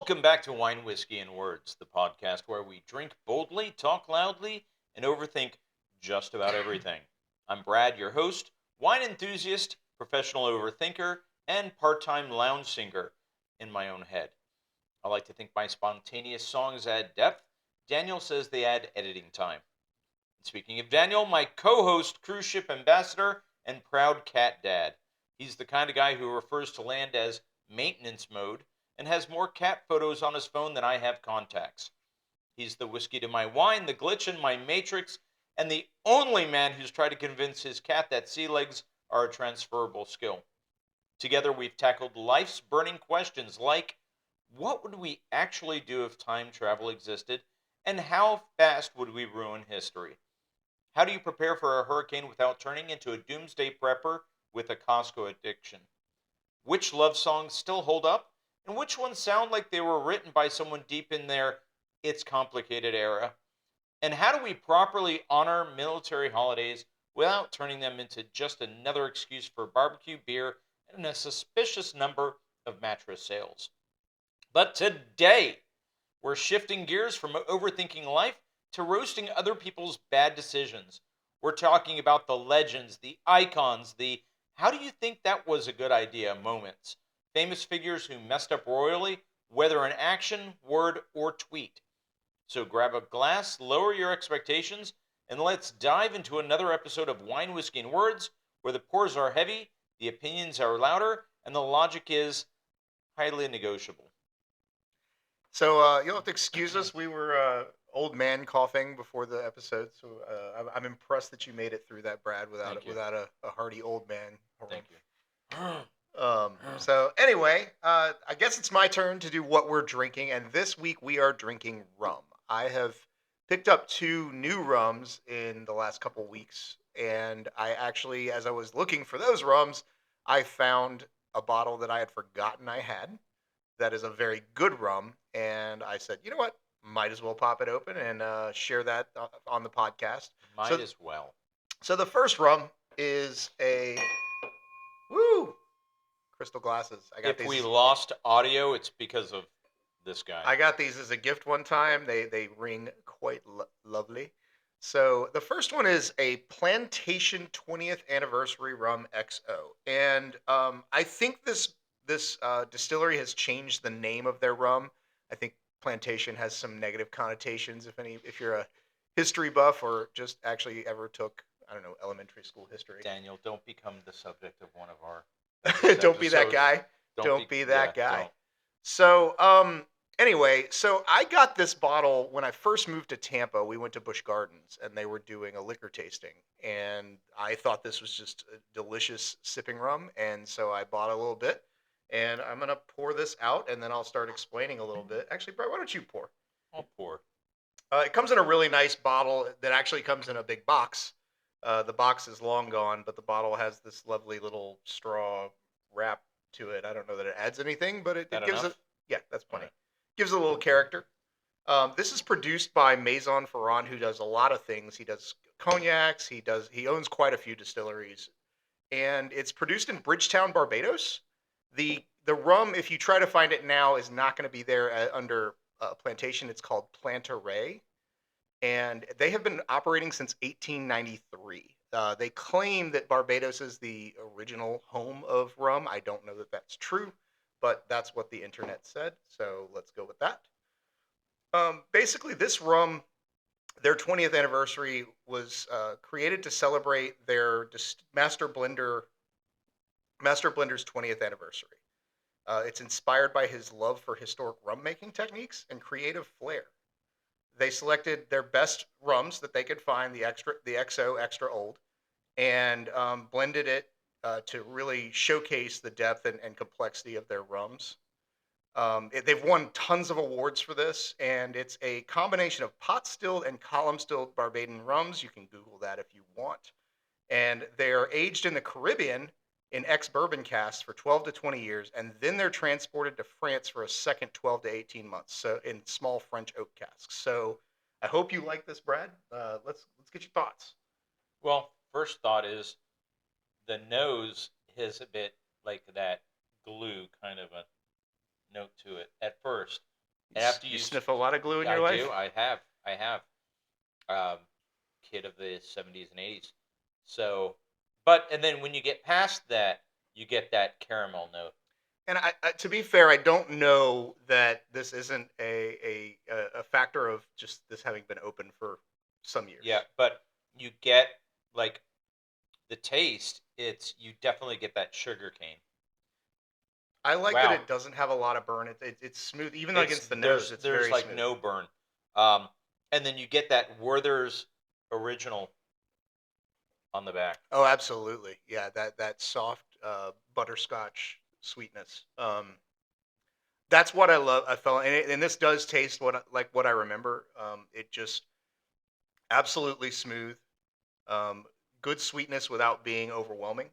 Welcome back to Wine, Whiskey, and Words, the podcast where we drink boldly, talk loudly, and overthink just about everything. I'm Brad, your host, wine enthusiast, professional overthinker, and part time lounge singer in my own head. I like to think my spontaneous songs add depth. Daniel says they add editing time. And speaking of Daniel, my co host, cruise ship ambassador, and proud cat dad. He's the kind of guy who refers to land as maintenance mode and has more cat photos on his phone than I have contacts. He's the whiskey to my wine, the glitch in my matrix, and the only man who's tried to convince his cat that sea legs are a transferable skill. Together, we've tackled life's burning questions like what would we actually do if time travel existed, and how fast would we ruin history? How do you prepare for a hurricane without turning into a doomsday prepper with a Costco addiction? Which love songs still hold up, and which ones sound like they were written by someone deep in their It's Complicated era? And how do we properly honor military holidays without turning them into just another excuse for barbecue, beer, and a suspicious number of mattress sales? But today, we're shifting gears from overthinking life to roasting other people's bad decisions. We're talking about the legends, the icons, the how do you think that was a good idea moments. Famous figures who messed up royally, whether in action, word, or tweet. So grab a glass, lower your expectations, and let's dive into another episode of Wine, Whiskey, and Words, where the pours are heavy, the opinions are louder, and the logic is highly negotiable. So you'll have to excuse us. We were old man coughing before the episode, so I'm impressed that you made it through that, Brad, Thank you. without a hearty old man. Thank you. So anyway, I guess it's my turn to do what we're drinking, and this week we are drinking rum. I have picked up two new rums in the last couple weeks, and I actually, as I was looking for those rums, I found a bottle that I had forgotten I had that is a very good rum, and I said, you know what, might as well pop it open and share that on the podcast. Might So, as well. so the first rum is a woo crystal glasses. I got If we these. lost audio, it's because of this guy. I got these as a gift one time. They ring quite lovely. So the first one is a Plantation 20th Anniversary Rum XO, and I think this distillery has changed the name of their rum. I think Plantation has some negative connotations. If you're a history buff or just actually ever took, I don't know, elementary school history. Daniel, don't become the subject of one of our Don't be that episodes. guy. Don't be that guy. So, anyway, so I got this bottle when I first moved to Tampa. We went to Busch Gardens and they were doing a liquor tasting. And I thought this was just a delicious sipping rum. And so I bought a little bit. And I'm going to pour this out and then I'll start explaining a little bit. Actually, Brett, why don't you pour? I'll pour. It comes in a really nice bottle that actually comes in a big box. The box is long gone, but the bottle has this lovely little straw wrap to it. I don't know that it adds anything, but it gives enough? it. Yeah, that's plenty. Right. Gives it a little character. This is produced by Maison Ferrand, who does a lot of things. He does cognacs. He owns quite a few distilleries, and it's produced in Bridgetown, Barbados. The rum, if you try to find it now, is not going to be there under Plantation. It's called Plantaray, and they have been operating since 1893. They claim that Barbados is the original home of rum. I don't know that that's true, but that's what the internet said. So let's go with that. Basically, this rum, their 20th anniversary, was created to celebrate their Master Blender's 20th anniversary. It's inspired by his love for historic rum making techniques and creative flair. They selected their best rums that they could find, the XO extra old, and blended it to really showcase the depth and complexity of their rums. They've won tons of awards for this, and it's a combination of pot stilled and column stilled Barbadian rums. You can Google that if you want. And they're aged in the Caribbean in ex bourbon casks for 12 to 20 years, and then they're transported to France for a second 12 to 18 months, so in small French oak casks. So I hope you like this, Brad. Let's get your thoughts. Well, first thought is the nose has a bit like that glue kind of a note to it at first. I have to You use. sniff a lot of glue in I your life? do. I have. Um, kid of the 70s and 80s. So, and then when you get past that, you get that caramel note. And to be fair, I don't know that this isn't a factor of just this having been open for some years. Yeah, but you get like the taste. You definitely get that sugar cane. I like that Wow. it doesn't have a lot of burn. It's smooth, even against the nose. It's There's very like smooth. no burn. And then you get that Werther's original on the back. Oh, absolutely. Yeah, that soft butterscotch sweetness. That's what I love. I felt, and this does taste like what I remember. It just absolutely smooth, um, good sweetness without being overwhelming,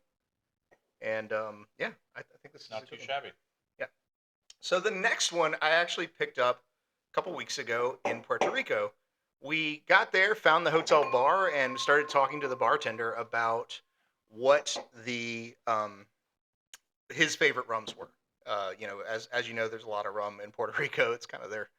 and yeah, I think this is Not a too good one. shabby. Yeah. So the next one I actually picked up a couple weeks ago in Puerto Rico. We got there, found the hotel bar, and started talking to the bartender about what the his favorite rums were. As you know, there's a lot of rum in Puerto Rico. It's kind of their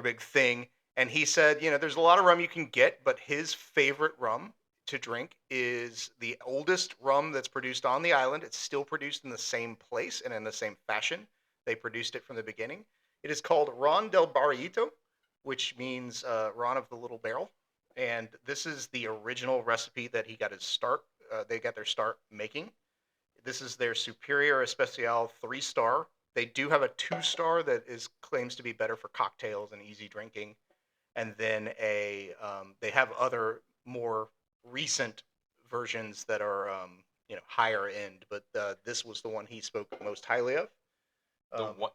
big thing. And he said, there's a lot of rum you can get, but his favorite rum to drink is the oldest rum that's produced on the island. It's still produced in the same place and in the same fashion. They produced it from the beginning. It is called Ron del Barrito, which means Ron of the Little Barrel. And this is the original recipe that he got his start. They got their start making. This is their Superior Especial 3-star. They do have a 2-star that is claims to be better for cocktails and easy drinking, and then they have other more recent versions that are higher end. But this was the one he spoke most highly of.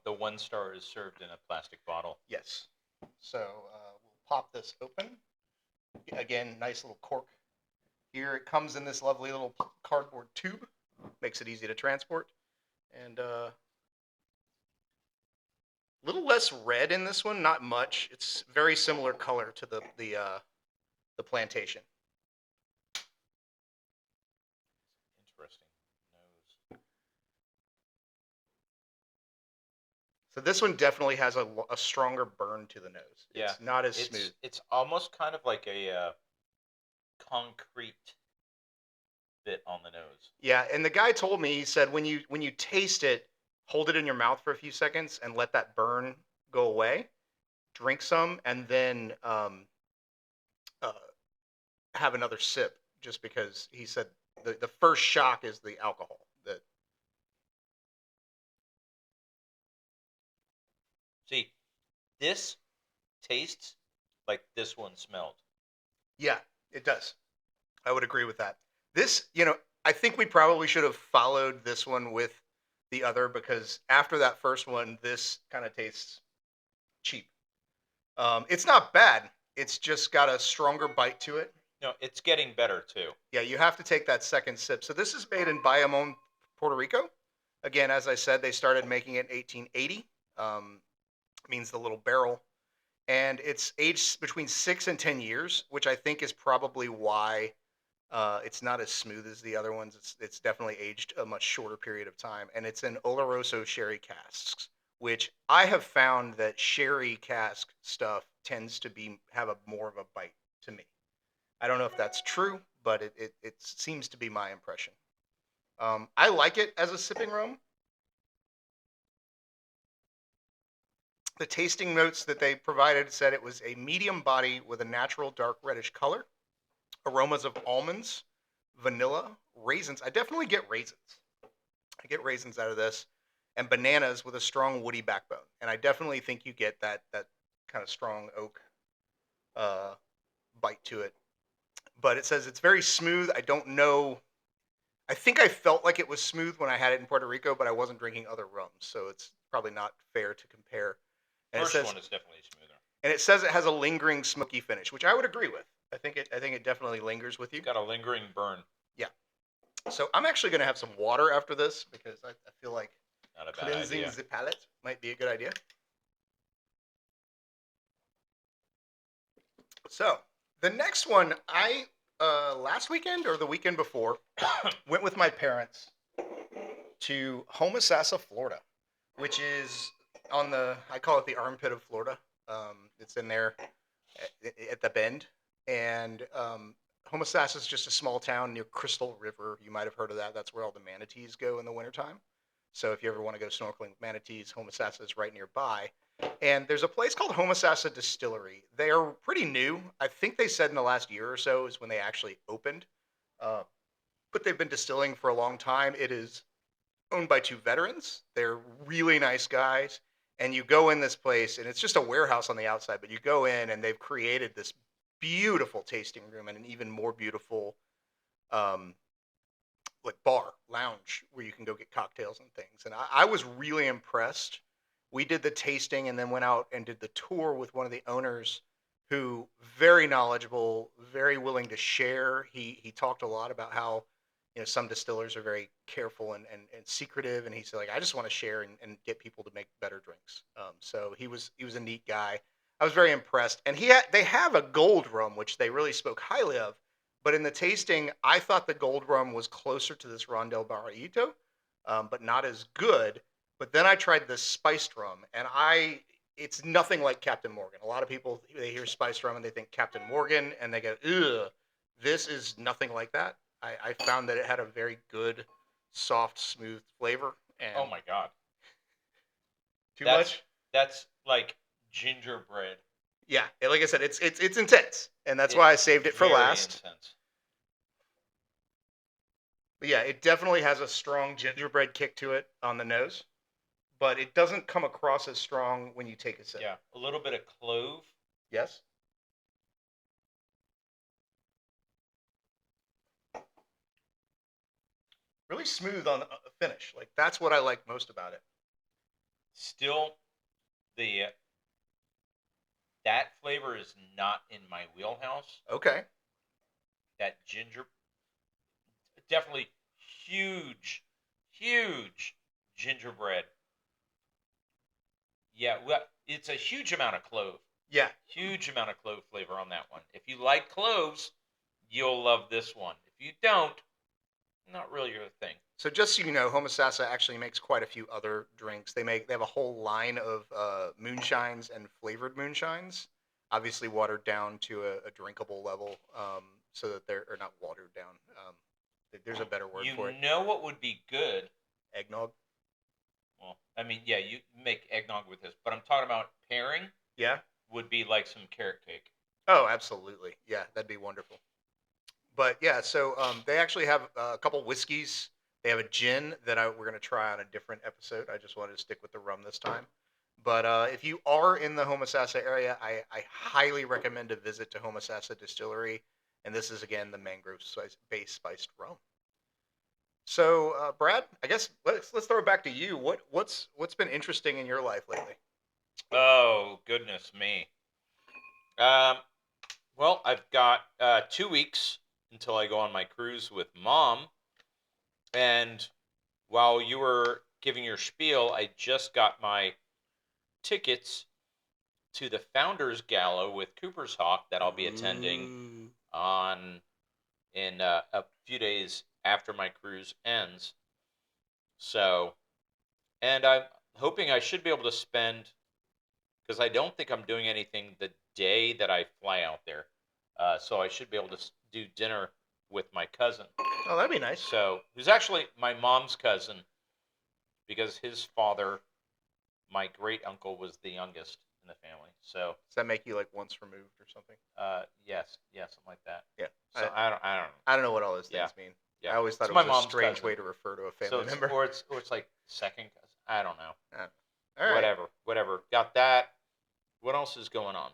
The 1 star is served in a plastic bottle. Yes. So we'll pop this open. Again, nice little cork. Here it comes in this lovely little cardboard tube. Makes it easy to transport. And a little less red in this one, not much. It's very similar color to the plantation. Interesting. Nose. So this one definitely has a stronger burn to the nose. Yeah, It's not as smooth. It's almost kind of like a concrete bit on the nose. Yeah, and the guy told me, he said when you taste it, hold it in your mouth for a few seconds and let that burn go away. Drink some and then uh, have another sip, just because he said the first shock is the alcohol. That See, this tastes like this one smelled. Yeah, it does. I would agree with that. This, I think we probably should have followed this one with the other, because after that first one, this kind of tastes cheap. It's not bad. It's just got a stronger bite to it. No, it's getting better too. Yeah, you have to take that second sip. So this is made in Bayamon, Puerto Rico. Again, as I said, they started making it in 1880. Means the little barrel. And it's aged between 6 and 10 years, which I think is probably why it's not as smooth as the other ones. It's definitely aged a much shorter period of time, and it's in Oloroso sherry casks, which I have found that sherry cask stuff tends to have a more of a bite to me. I don't know if that's true, but it seems to be my impression. I like it as a sipping rum. The tasting notes that they provided said it was a medium body with a natural dark reddish color, aromas of almonds, vanilla, raisins. I definitely get raisins. I get raisins out of this, and bananas with a strong woody backbone. And I definitely think you get that kind of strong oak bite to it. But it says it's very smooth. I don't know. I think I felt like it was smooth when I had it in Puerto Rico, but I wasn't drinking other rums, so it's probably not fair to compare. And First one is definitely smoother. And it says it has a lingering smoky finish, which I would agree with. I think it definitely lingers with you. It's got a lingering burn. Yeah. So I'm actually going to have some water after this, because I feel like Not a bad cleansing idea. the palate might be a good idea. So the next one, I last weekend or the weekend before went with my parents to Homosassa, Florida, which is I call it the armpit of Florida. It's in there at the Bend, and Homosassa is just a small town near Crystal River. You might have heard of that. That's where all the manatees go in the wintertime. So if you ever want to go snorkeling with manatees, Homosassa is right nearby. And there's a place called Homosassa Distillery. They are pretty new. I think they said in the last year or so is when they actually opened. Uh, but they've been distilling for a long time. It is owned by two veterans. They're really nice guys. And you go in this place, and it's just a warehouse on the outside, but you go in, and they've created this beautiful tasting room and an even more beautiful um, like bar lounge where you can go get cocktails and things. And I was really impressed. We did the tasting and then went out and did the tour with one of the owners who very knowledgeable, very willing to share. He talked a lot about how some distillers are very careful and secretive, and he said like I just want to share and get people to make better drinks. So he was a neat guy. I was very impressed, and they have a gold rum which they really spoke highly of, but in the tasting, I thought the gold rum was closer to this Rondel Barrito, but not as good. But then I tried this spiced rum, and it's nothing like Captain Morgan. A lot of people, they hear spiced rum and they think Captain Morgan, and they go, ugh, this is nothing like that. I found that it had a very good, soft, smooth flavor. And Oh my God. too That's much? that's like gingerbread. Yeah, like I said, it's intense, and that's why I saved it for Very last. intense. But yeah, it definitely has a strong gingerbread kick to it on the nose, but it doesn't come across as strong when you take a sip. Yeah, a little bit of clove. Yes? Really smooth on the finish. Like that's what I like most about it. Still, the that flavor is not in my wheelhouse. Okay. That ginger, definitely huge, huge gingerbread. Yeah, well, it's a huge amount of clove. Yeah. Huge amount of clove flavor on that one. If you like cloves, you'll love this one. If you don't, not really your thing. So just so you know, Homosassa actually makes quite a few other drinks. They have a whole line of moonshines and flavored moonshines, obviously watered down to a drinkable level, so that they're or not watered down. There's a better word for it. You know what would be good? Eggnog. Well, I mean, yeah, you make eggnog with this, but I'm talking about pairing Yeah. would be like some carrot cake. Oh, absolutely. Yeah, that'd be wonderful. But yeah, so they actually have a couple whiskeys. They have a gin that we're going to try on a different episode. I just wanted to stick with the rum this time. But if you are in the Homosassa area, I highly recommend a visit to Homosassa Distillery. And this is again the mangrove-based spiced rum. So, Brad, I guess let's throw it back to you. What's been interesting in your life lately? Oh, goodness me. Um, well, I've got 2 weeks until I go on my cruise with Mom. And while you were giving your spiel, I just got my tickets to the Founders Gala with Cooper's Hawk that I'll be attending on in a few days after my cruise ends. So, and I'm hoping I should be able to spend, because I don't think I'm doing anything the day that I fly out there. So I should be able to do dinner with my cousin. Oh, that'd be nice. So, who's actually my mom's cousin, because his father, my great uncle, was the youngest in the family. So, Does that make you like once removed or something? yes, something like that. Yeah. So I don't know. I don't know what all those Yeah. things mean. Yeah. I always thought It's it my was a mom's strange cousin. way to refer to a So family member. or it's like second cousin. I don't know. All right. Whatever. Got that. What else is going on?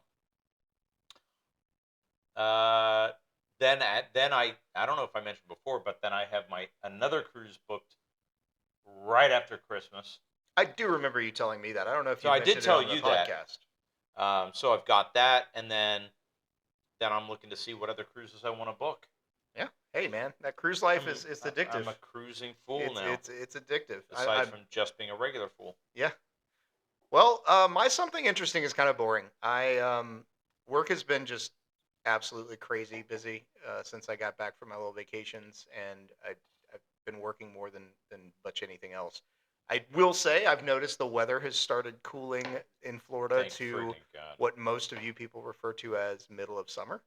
Then I don't know if I mentioned before, but then I have my another cruise booked right after Christmas. I do remember you telling me that. I don't know if you So I mentioned did tell it on the you that. podcast. So I've got that, and then I'm looking to see what other cruises I want to book. Yeah. Hey, man, that cruise life is addictive. I'm a cruising fool now. It's addictive. Aside from just being a regular fool. Yeah. Well, my something interesting is kind of boring. Work has been just absolutely crazy busy since I got back from my little vacations, and I've been working more than much anything else. I will say I've noticed the weather has started cooling in Florida Thank to freaking God. what most of you people refer to as middle of summer.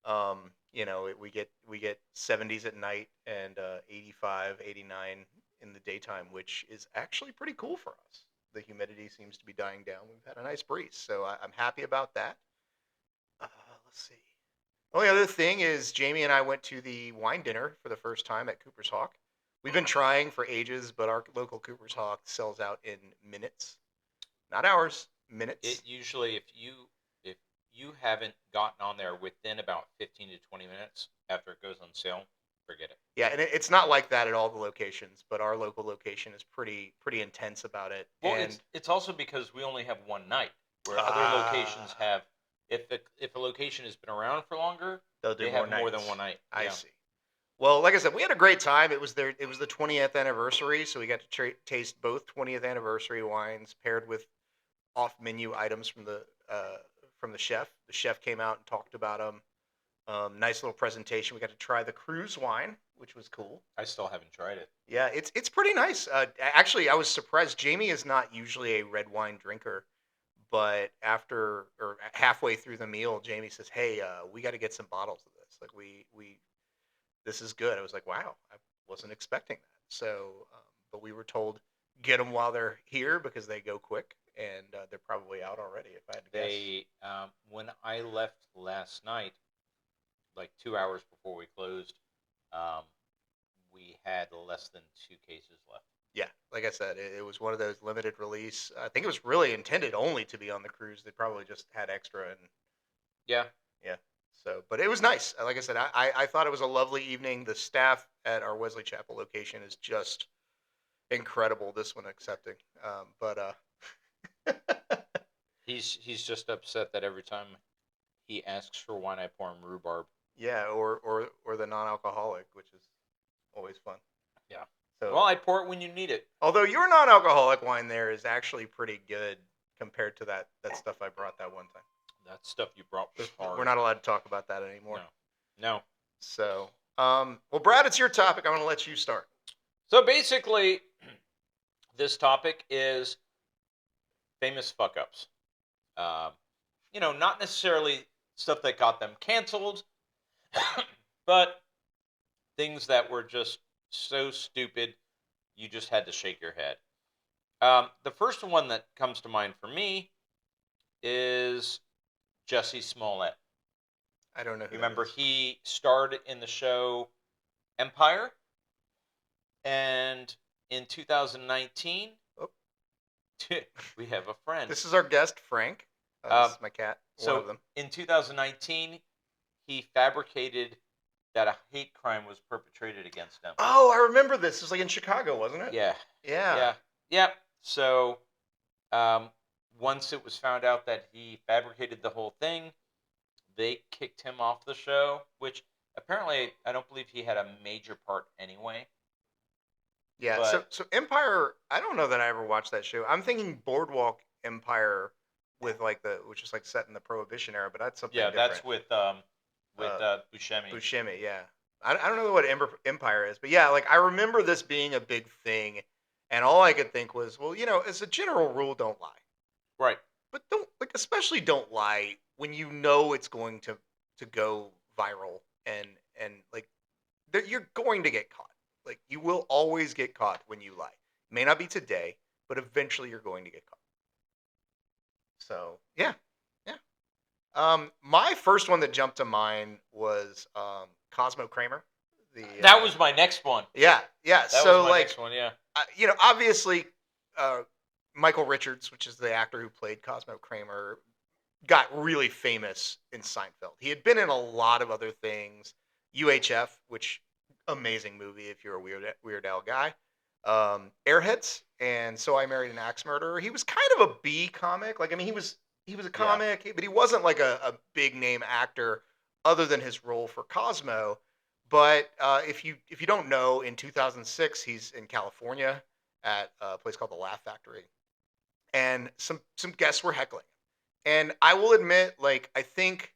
We get 70s at night and 85, 89 in the daytime, which is actually pretty cool for us. The humidity seems to be dying down. We've had a nice breeze, so I'm happy about that. Let's see. Only other thing is Jamie and I went to the wine dinner for the first time at Cooper's Hawk. We've been trying for ages, but our local Cooper's Hawk sells out in minutes. Not hours, minutes. It usually, if you haven't gotten on there within about 15 to 20 minutes after it goes on sale, forget it. Yeah, and it's not like that at all the locations, but our local location is pretty intense about it. Well, and it's also because we only have one night, where other locations have. If a location has been around for longer, they'll do they more have more nights. than one night. I Yeah. see. Well, like I said, we had a great time. It was the 20th anniversary, so we got to taste both 20th anniversary wines paired with off-menu items from the chef. The chef came out and talked about them. Nice little presentation. We got to try the cruise wine, which was cool. I still haven't tried it. Yeah, it's pretty nice. Actually, I was surprised. Jamie is not usually a red wine drinker, but after or halfway through the meal, Jamie says, "Hey, we got to get some bottles of this. Like this is good." I was like, "Wow, I wasn't expecting that." So, but we were told get them while they're here because they go quick, and they're probably out already. If I had to guess. They when I left last night, like 2 hours before we closed, we had less than 2 cases left. Yeah, like I said, it was one of those limited release. I think it was really intended only to be on the cruise. They probably just had extra and Yeah. yeah. So, but it was nice. Like I said, I thought it was a lovely evening. The staff at our Wesley Chapel location is just incredible. This one accepting, but He's just upset that every time he asks for wine, I pour him rhubarb. yeah, or the non-alcoholic, which is always fun. Yeah. So, Well, I pour it when you need it. although your non-alcoholic wine there is actually pretty good compared to that stuff I brought that one time. That stuff you brought was hard. We're not allowed to talk about that anymore. No. So, well, Brad, it's your topic. I'm going to let you start. So basically, this topic is famous fuck ups. Not necessarily stuff that got them canceled, but things that were just so stupid you just had to shake your head. The first one that comes to mind for me is Jesse Smollett. I don't know who Remember, that is. he starred in the show Empire, and in 2019, we have a friend. This is our guest, Frank. This is my cat, one of them. In 2019, he fabricated that a hate crime was perpetrated against him. Oh, I remember this. It was like in Chicago, wasn't it? Yeah. Yeah. Yeah. So, once it was found out that he fabricated the whole thing, they kicked him off the show, which apparently I don't believe he had a major part anyway. Yeah. But- So Empire, I don't know that I ever watched that show. I'm thinking Boardwalk Empire with which is like set in the Prohibition era, but that's something Yeah, different. that's with Buscemi. Buscemi, yeah. I don't know what Empire is, but yeah, like I remember this being a big thing, and all I could think was, well, as a general rule, don't lie. Right. But especially don't lie when you know it's going to go viral and like you're going to get caught. Like you will always get caught when you lie. It may not be today, but eventually you're going to get caught. So yeah. My first one that jumped to mind was Cosmo Kramer. That was my next one. Yeah. That So was my like, next one. Yeah. Obviously, Michael Richards, which is the actor who played Cosmo Kramer, got really famous in Seinfeld. He had been in a lot of other things. UHF, which amazing movie if you're a Weird Al guy. Airheads, and So I Married an Axe Murderer. He was kind of a B comic. Like, I mean, he was a comic, but he wasn't like a big name actor other than his role for Cosmo. But if you don't know, in 2006, he's in California at a place called the Laugh Factory, and some guests were heckling. And I will admit, like, I think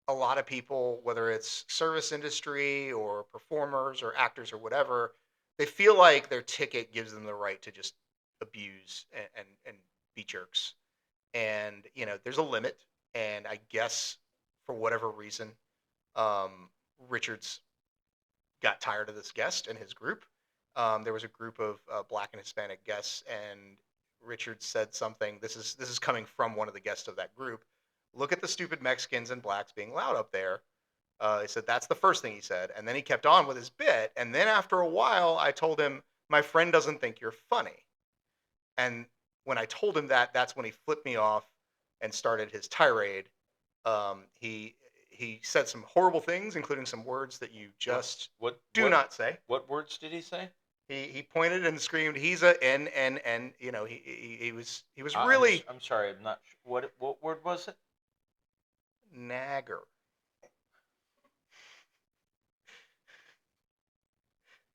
a lot of people, whether it's service industry or performers or actors or whatever, they feel like their ticket gives them the right to just abuse and be jerks. And there's a limit. and I guess for whatever reason, um, Richards got tired of this guest and his group. There was a group of Black and Hispanic guests, and Richards said something. This is coming from one of the guests of that group. Look at the stupid Mexicans and blacks being loud up there. He said that's the first thing he said, and then he kept on with his bit. And then after a while, I told him, "My friend doesn't think you're funny." And when I told him that, that's when he flipped me off and started his tirade. He said some horrible things, including some words that you What just what do what not say. what words did he say? He pointed and screamed, "He's a n n n." You know, he was really I'm sorry. I'm not. What word was it? nagger.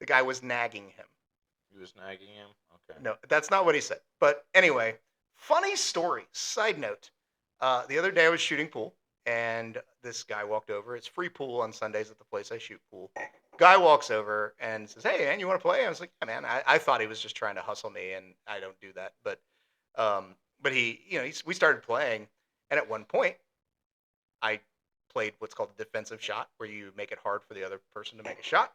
The guy was nagging him. He was nagging him. Okay. No, that's not what he said. But anyway, funny story. Side note: the other day I was shooting pool, and this guy walked over. It's free pool on Sundays at the place I shoot pool. Guy walks over and says, "Hey, man, you want to play?" I was like, "Yeah, man." I thought he was just trying to hustle me, and I don't do that. But he, we started playing, and at one point, I played what's called a defensive shot, where you make it hard for the other person to make a shot.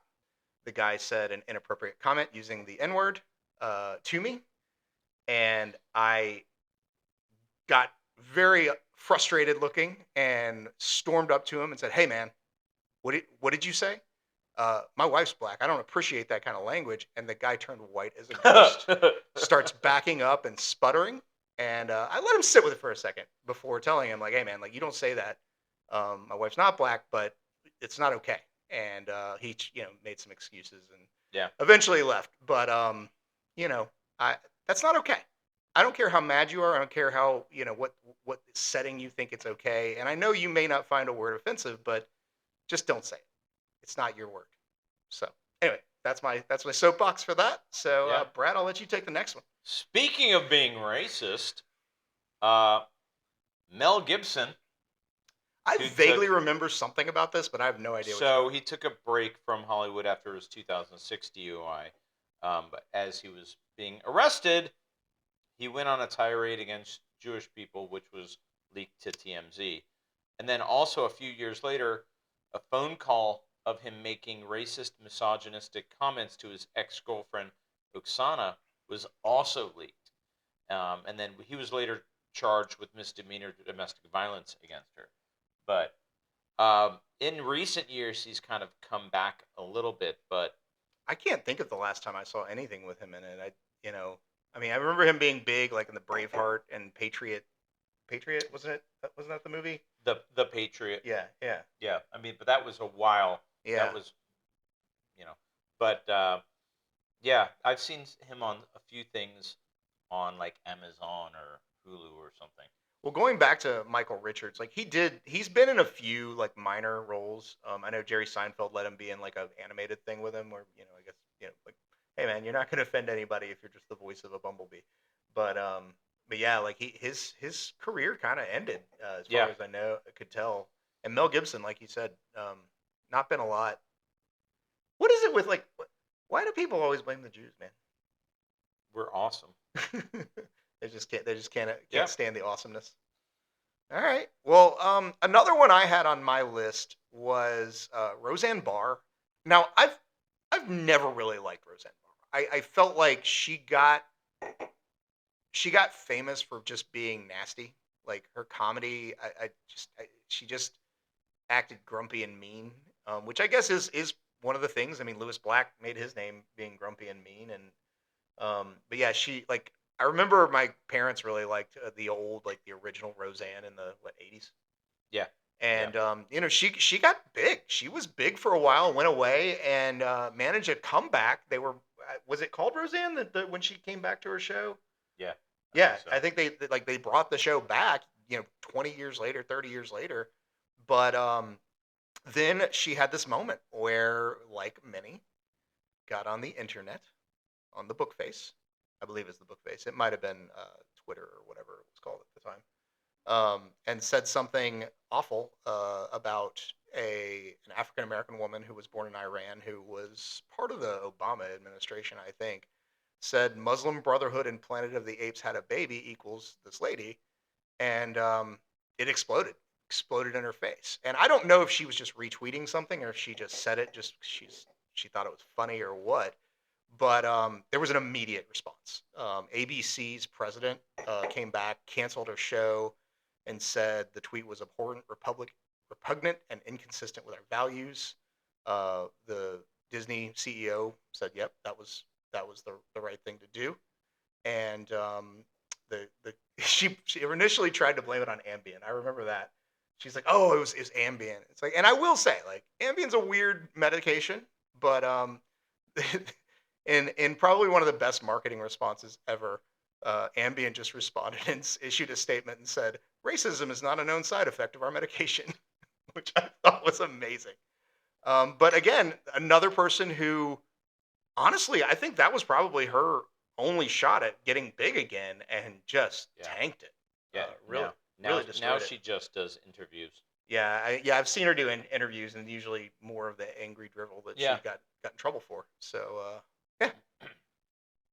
The guy said an inappropriate comment using the N word to me, and I got very frustrated looking and stormed up to him and said, "Hey, man, what did you say? My wife's black. I don't appreciate that kind of language." And the guy turned white as a ghost, starts backing up and sputtering. And I let him sit with it for a second before telling him, like, "Hey, man, like you don't say that. My wife's not black, but it's not okay." And he, made some excuses and Yeah. eventually left. But you know, I that's not okay. I don't care how mad you are. I don't care how what setting you think it's okay. And I know you may not find a word offensive, but just don't say it. It's not your word. So anyway, that's my soapbox for that. So Yeah. Brad, I'll let you take the next one. Speaking of being racist, uh, Mel Gibson. I Who vaguely took- remember something about this, but I have no idea. So he took a break from Hollywood after his 2006 DUI. But as he was being arrested, he went on a tirade against Jewish people, which was leaked to TMZ. And then also a few years later, a phone call of him making racist, misogynistic comments to his ex-girlfriend Oksana was also leaked. And then he was later charged with misdemeanor domestic violence against her. But in recent years, he's kind of come back a little bit. But I can't think of the last time I saw anything with him in it. I mean, I remember him being big, like in the Braveheart and Patriot. Patriot, wasn't it? Wasn't that the movie? the Patriot, Yeah, yeah, yeah. I mean, but that was a while. yeah. That was, you know. But yeah, I've seen him on a few things on like Amazon or Hulu or something. Well, going back to Michael Richards, like he's been in a few like minor roles. I know Jerry Seinfeld let him be in like an animated thing with him, where I guess like, hey man, you're not going to offend anybody if you're just the voice of a bumblebee. But yeah, like his career kind of ended as far Yeah. as I know, I could tell. And Mel Gibson, like you said, not been a lot. What is it with like? Why do people always blame the Jews, man? We're awesome. They just can't stand the awesomeness. All right. Well, another one I had on my list was Roseanne Barr. Now, I've never really liked Roseanne Barr. I felt like she got famous for just being nasty. Like her comedy, she just acted grumpy and mean, which I guess is one of the things. I mean, Lewis Black made his name being grumpy and mean, and but yeah, she like I remember my parents really liked the old like the original Roseanne in the what 80s. Yeah. And she got big. She was big for a while, went away, and managed a comeback. They were was it called Roseanne when she came back to her show? Yeah. Yeah, so. I think they brought the show back. 20 years later, 30 years later, but then she had this moment where, like many, got on the internet on the book face. I believe it's the book face. It might have been Twitter or whatever it was called at the time. And said something awful about an African American woman who was born in Iran, who was part of the Obama administration, I think. Said Muslim Brotherhood and Planet of the Apes had a baby equals this lady, and it exploded in her face. And I don't know if she was just retweeting something or if she just said it just she thought it was funny or what. But there was an immediate response. ABC's president came back, canceled her show, and said the tweet was abhorrent, repugnant, and inconsistent with our values. The Disney CEO said, "Yep, that was the right thing to do." And the she initially tried to blame it on Ambien. I remember that. She's like, "Oh, it was Ambien." It's like, and I will say, like, Ambien's a weird medication, but in probably one of the best marketing responses ever, Ambien just responded and issued a statement and said, "Racism is not a known side effect of our medication," which I thought was amazing. But again, another person who, honestly, I think that was probably her only shot at getting big again, and just Yeah. tanked it. Yeah. Really, Now really now destroyed it. she just does interviews. Yeah, I've seen her do interviews, and usually more of the angry drivel that Yeah. she got in trouble for. So, yeah. All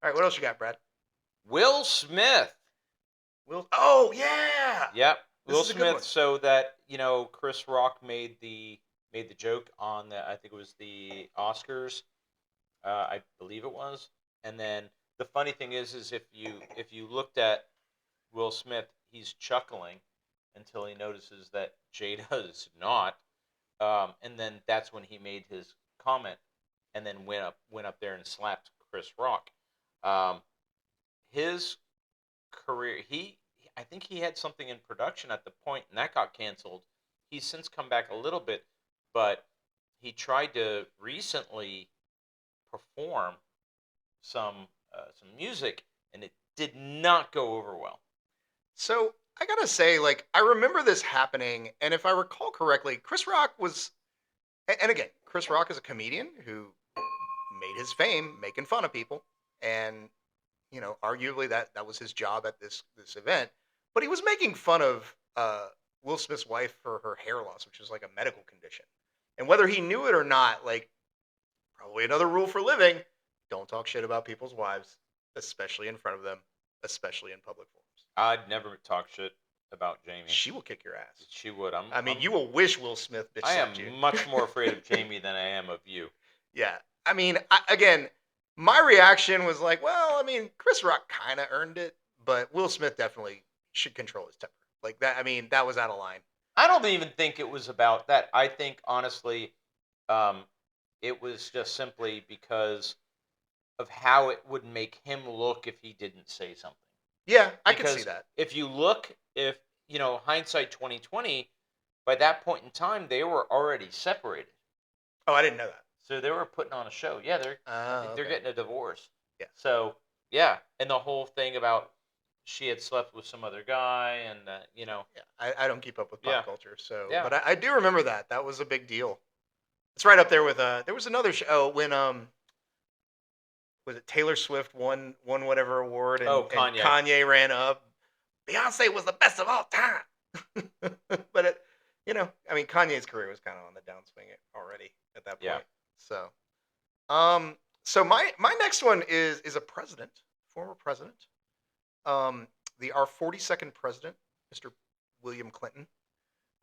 right, what else you got, Brad? Will Smith. Oh yeah, Yep. this Will is a good Smith, one. so that, Chris Rock made the joke on the, I think it was the Oscars, I believe it was. And then the funny thing is if you looked at Will Smith, he's chuckling until he notices that Jada is not. And then that's when he made his comment, and then went up there and slapped Chris Rock. Um, his career, I think he had something in production at the point, and that got canceled. He's since come back a little bit, but he tried to recently perform some music, and it did not go over well. So I gotta say, like, I remember this happening, and if I recall correctly, Chris Rock was, and again, Chris Rock is a comedian who made his fame making fun of people, and arguably that was his job at this event. But he was making fun of Will Smith's wife for her hair loss, which is like a medical condition. And whether he knew it or not, like, probably another rule for living: don't talk shit about people's wives, especially in front of them, especially in public forums. I'd never talk shit about Jamie. She will kick your ass. She would. I mean, you will wish Will Smith bitch I slapped you. am much more afraid of Jamie than I am of you. Yeah. I mean, again, my reaction was like, well, I mean, Chris Rock kind of earned it, but Will Smith definitely should control his temper. Like that, I mean, that was out of line. I don't even think it was about that. I think honestly, um, it was just simply because of how it would make him look if he didn't say something. Yeah, I can see Because that. if you look, if hindsight 2020, by that point in time they were already separated. Oh, I didn't know that. So they were putting on a show. Yeah, I think they're Okay. getting a divorce. Yeah. So yeah, and the whole thing about she had slept with some other guy, and Yeah, I don't keep up with pop Yeah. culture, so Yeah. but I do remember that. That was a big deal. It's right up there with there was another show when was it Taylor Swift won whatever award, and, Oh, and Kanye. Kanye ran up. Beyonce was the best of all time. But I mean, Kanye's career was kind of on the downswing already at that point. Yeah. So, so my next one is a president, former president, our 42nd president, Mr. William Clinton.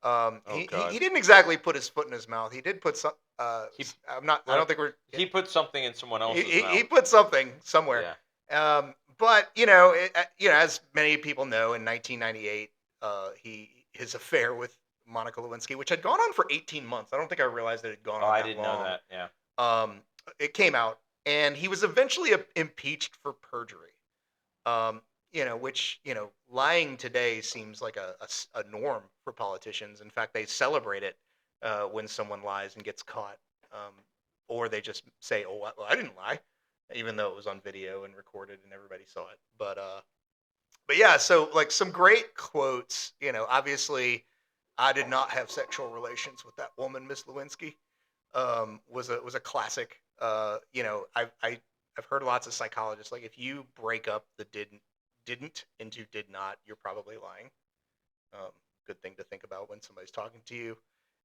Oh, he God. didn't exactly put his foot in his mouth. He did put some. He- I'm not. I well, don't think we're. He put something in someone else's mouth. He put something somewhere. Yeah. But as many people know, in 1998, his affair with Monica Lewinsky, which had gone on for 18 months. I don't think I realized it had gone Oh, on I that didn't long. know that. Yeah. It came out, and he was eventually impeached for perjury. Which lying today seems like a norm for politicians. In fact, they celebrate it when someone lies and gets caught, or they just say, "Oh, well, I didn't lie," even though it was on video and recorded and everybody saw it. But yeah, so like some great quotes. Obviously, I did not have sexual relations with that woman, Miss Lewinsky. Was a classic. I've heard lots of psychologists, like, if you break up the didn't into did not, you're probably lying. Good thing to think about when somebody's talking to you.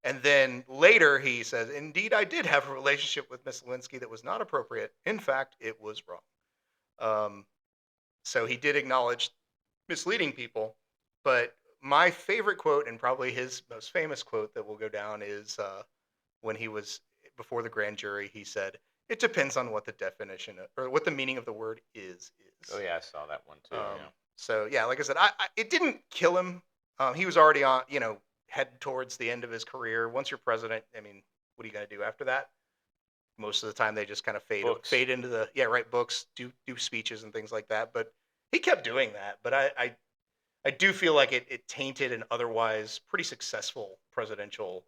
And then later he says, "Indeed, I did have a relationship with Miss Lewinsky that was not appropriate. In fact, it was wrong." So he did acknowledge misleading people, but my favorite quote, and probably his most famous quote that will go down, is when he was before the grand jury. He said, "It depends on what the definition or what the meaning of the word is." Oh yeah, I saw that one too. Um, Yeah. so yeah, like I said, it didn't kill him. He was already on, head towards the end of his career. Once you're president, I mean, what are you going to do after that? Most of the time, they just kind of Books. fade into the write books, do speeches and things like that. But he kept doing that. But I do feel like it tainted an otherwise pretty successful presidential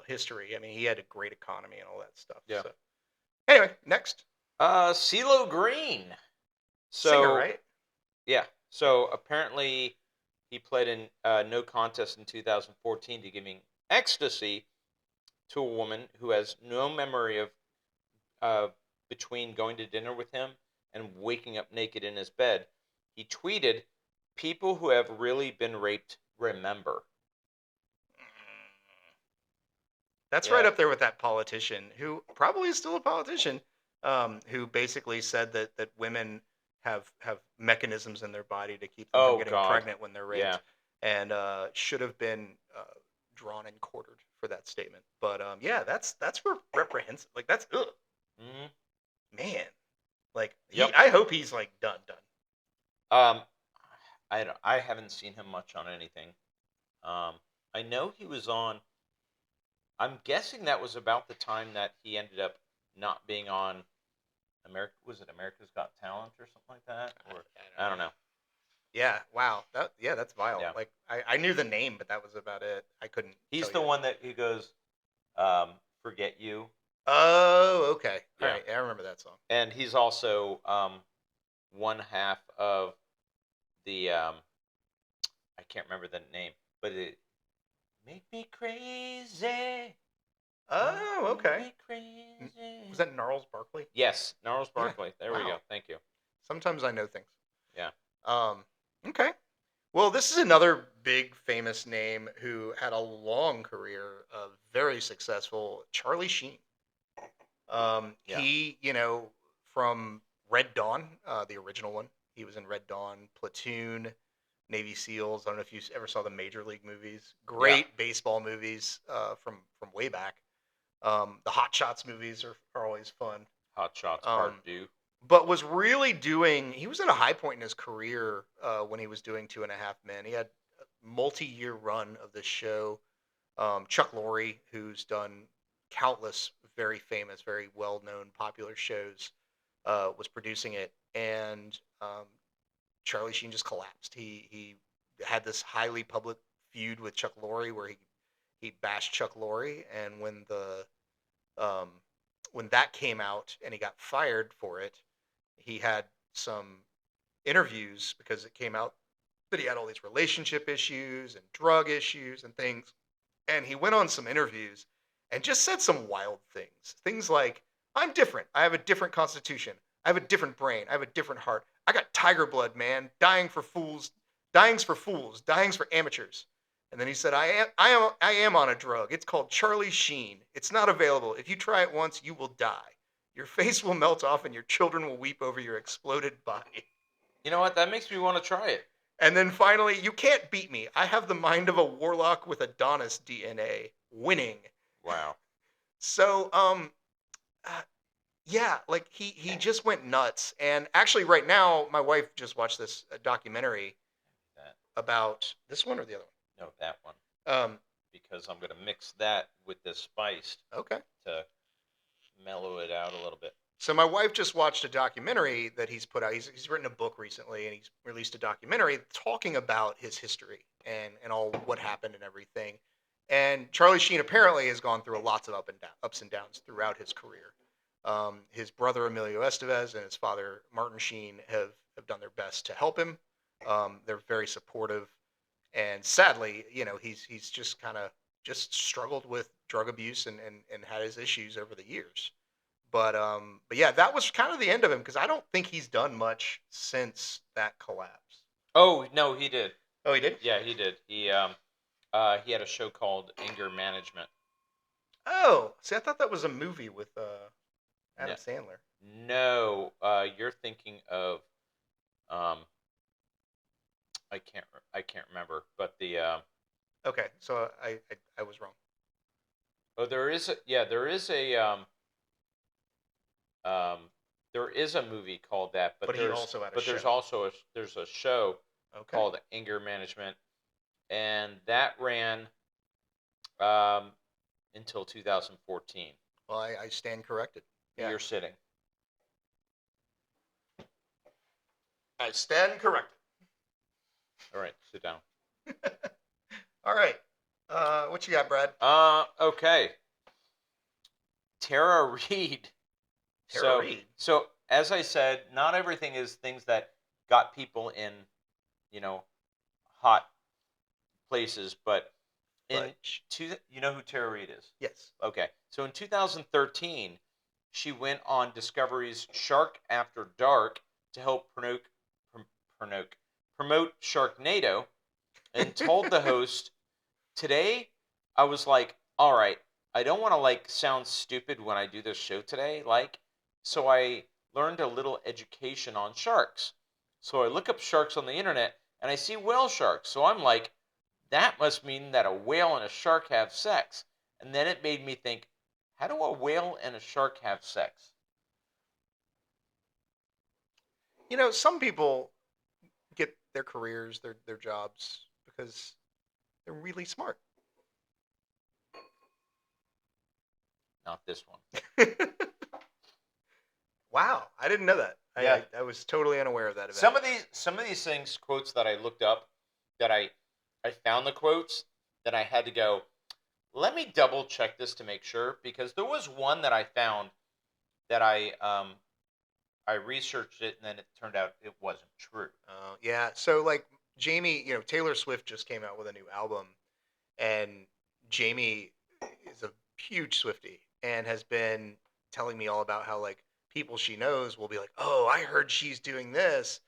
history. I mean, he had a great economy and all that stuff. Yeah. So anyway, next CeeLo Green. singer, So right? yeah. So apparently, he pled in no contest in 2014 to giving ecstasy to a woman who has no memory of uh, between going to dinner with him and waking up naked in his bed. He tweeted, "People who have really been raped remember." That's right Yeah. up there with that politician who probably is still a politician, who basically said that women have mechanisms in their body to keep them from Oh getting God. pregnant when they're Yeah. raped, and should have been drawn and quartered for that statement. But yeah, that's reprehensible. Like that's ugh, Hmm. man. Like Yep. I hope he's like done. Um, I haven't seen him much on anything. I know he was on. I'm guessing that was about the time that he ended up not being on America. Was it America's Got Talent or something like that? Or I don't know. Yeah, wow. That's vile. Yeah, Like I knew the name, but that was about it. I couldn't he's tell the you. one that he goes, "Forget You." Oh, okay. All Yeah, right. Yeah, I remember that song. and he's also one half of the I can't remember the name, but it make me crazy. Oh, Make okay. me Was crazy. that Gnarls Barkley? Yes, Gnarls Yeah. Barkley. There we go. Wow. Thank you. Sometimes I know things. Yeah. Um, okay. Well, this is another big famous name who had a long career, very successful, Charlie Sheen. Yeah. He, from Red Dawn, the original one, he was in Red Dawn, Platoon, Navy SEALs. I don't know if you ever saw the Major League movies. Yeah. Great baseball movies from way back. The Hot Shots movies are always fun. Hot Shots Um, Part 2. but was really doing. He was at a high point in his career when he was doing Two and a Half Men. He had a multi-year run of this show. Chuck Lorre, who's done countless very famous, very well-known, popular shows, was producing it, and Charlie Sheen just collapsed. He had this highly public feud with Chuck Lorre where he bashed Chuck Lorre, and um, when that came out and he got fired for it, he had some interviews because it came out that he had all these relationship issues and drug issues and things. And he went on some interviews and just said some wild things. Things like, I'm different. I have a different constitution. I have a different brain. I have a different heart. I got tiger blood, man. Dying's for fools. Dying's for amateurs. And then he said, I am on a drug. It's called Charlie Sheen. It's not available. If you try it once, you will die. Your face will melt off and your children will weep over your exploded body. You know what? That makes me want to try it. And then finally, you can't beat me. I have the mind of a warlock with Adonis DNA. Winning. Wow. So, uh, yeah, like he just went nuts. And actually, right now, my wife just watched this documentary That. about this one or the other No, that one. one. Because I'm going to mix that with this spice Okay. to mellow it out a little bit. So my wife just watched a documentary that he's put out. He's written a book recently, and he's released a documentary talking about his history and all what happened and everything. And Charlie Sheen apparently has gone through lots of ups and downs throughout his career. His brother Emilio Estevez and his father Martin Sheen have done their best to help him. They're very supportive, and sadly, he's just kind of just struggled with drug abuse and had his issues over the years. But yeah, that was kind of the end of him because I don't think he's done much since that collapse. Oh no, he did. Oh, he did? Yeah, he did. He had a show called Anger Management. Oh, see, I thought that was a movie with No, Adam Sandler. no, you're thinking of I can't remember, but the Okay, so I was wrong. oh, um there is a movie called that, But he also had a but there's show. also there's a show Okay. called Anger Management, and that ran um until 2014. Well, I stand corrected. Yeah. You're sitting. I stand corrected. All right, sit down. All right. What you got, Brad? Okay. Tara Reid. Tara Reid. So as I said, not everything is things that got people in, you know, hot places, but you know who Tara Reid is? Yes. Okay. So in 2013, she went on Discovery's Shark After Dark to help promote Sharknado, and told the host, "Today, I was like, all right, I don't want to like sound stupid when I do this show today, so I learned a little education on sharks. So I look up sharks on the internet and I see whale sharks. So I'm like, that must mean that a whale and a shark have sex. And then it made me think, how do a whale and a shark have sex?" You know, some people get their careers, their jobs because they're really smart. Not this one. Wow, I didn't know that. Yeah. I was totally unaware of that event. Some of these things, quotes that I looked up, that I found the quotes, that I had to go, let me double check this to make sure, because there was one that I found that I researched it, and then it turned out it wasn't true. Yeah. So like Jamie, you know, Taylor Swift just came out with a new album, and Jamie is a huge Swiftie and has been telling me all about how like people she knows will be like, "Oh, I heard she's doing this,"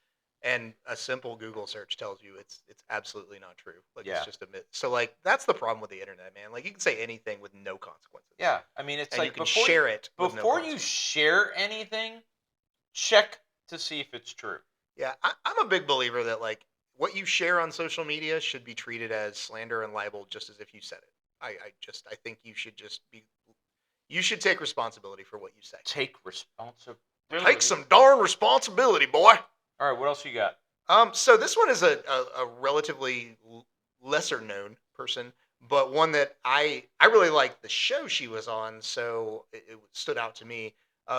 and a simple Google search tells you it's absolutely not true. Like Yeah. it's just a myth. So like that's the problem with the internet, man. Like you can say anything with no consequences. Yeah, I mean, it's And like you can share it with no before you consequences. share anything, check to see if it's true. Yeah, I'm a big believer that like what you share on social media should be treated as slander and libel just as if you said it. I think you should take responsibility for what you say. Take responsibility. Take some darn responsibility, boy. All right, what else you got? So this one is a relatively lesser known person, but one that I really liked the show she was on, so it stood out to me.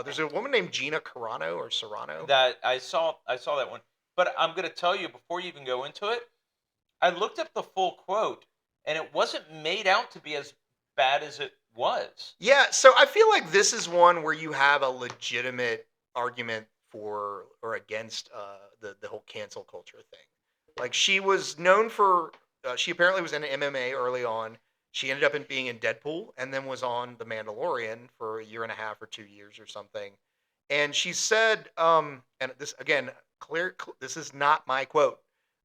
There's a woman named Gina Carano or Serrano. That I saw that one, but I'm gonna tell you before you even go into it. I looked up the full quote, and it wasn't made out to be as bad as it was. Yeah, so I feel like this is one where you have a legitimate argument for or against the whole cancel culture thing. Like she was known for, she apparently was in MMA early on. She ended up being in Deadpool and then was on The Mandalorian for a year and a half or 2 years or something. And she said, and this again, this is not my quote.